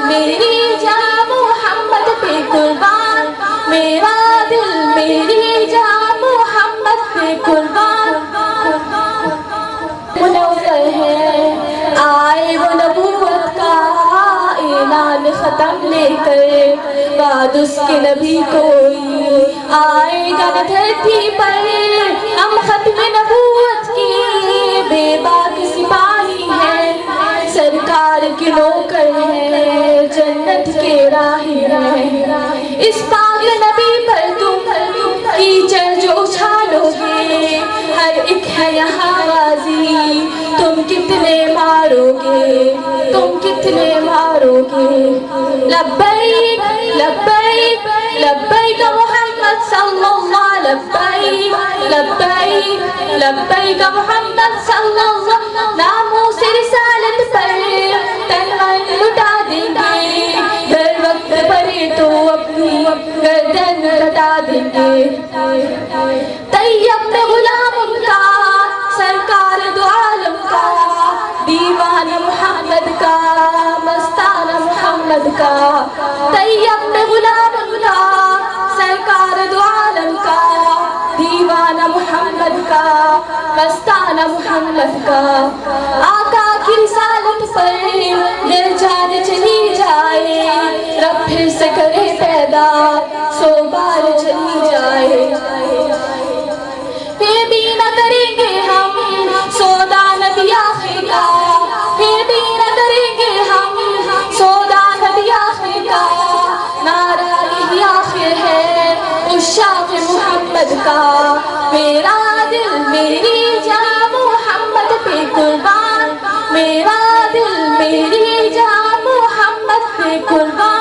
میری جاں محمد پہ قربان، میرا دل میری جاں محمد پہ قربان۔ منور ہے آئے وہ نبوت کا اعلان ختم لے کر، بعد اس کے نبی کوئی آئے گا نہ دھرتی پر۔ ہم ختم نبوت کے بے باک سپاہی ہیں، سرکار کے نوکر ہیں، جنت کے راہی ہیں۔ اس پاک نبی پر تم کیچڑ جو اچھالو گے، ہر ایک ہے یہاں غازی، تم کتنے مارو گے، تم کتنے مارو گے۔ لبیک لبیک لبیک محمد صلی اللہ، لبیک لبیک لبیک محمد صلی اللہ۔ ناموس رسالت پر تن لٹا دیں گے، ہر وقت پڑے تو اپنی گردن کٹا دیں گے۔ طیب میں غلام ان کا، سرکار دو عالم کا، دیوانہ محمد کا، مستانہ محمد کا۔ طیب میں غلام ان کا، سرکار دو عالم کا، دیوانہ محمد کا، مستانہ محمد کا۔ آقا کی رسالت پر یہ جان چلی جائے، رب پھر سے کرے پیدا، 100 بار چلی جائے۔ پھر بھی نہ کریں گے ہم سودا نبی آخر کا، پھر بھی نہ کریں گے ہم سودا نبی آخر کا۔ نعرہ یہی آخر ہے عشاق محمد کا، میرا دل میری جاں محمد پہ قربان، میرا دل میری جاں محمد پہ قربان۔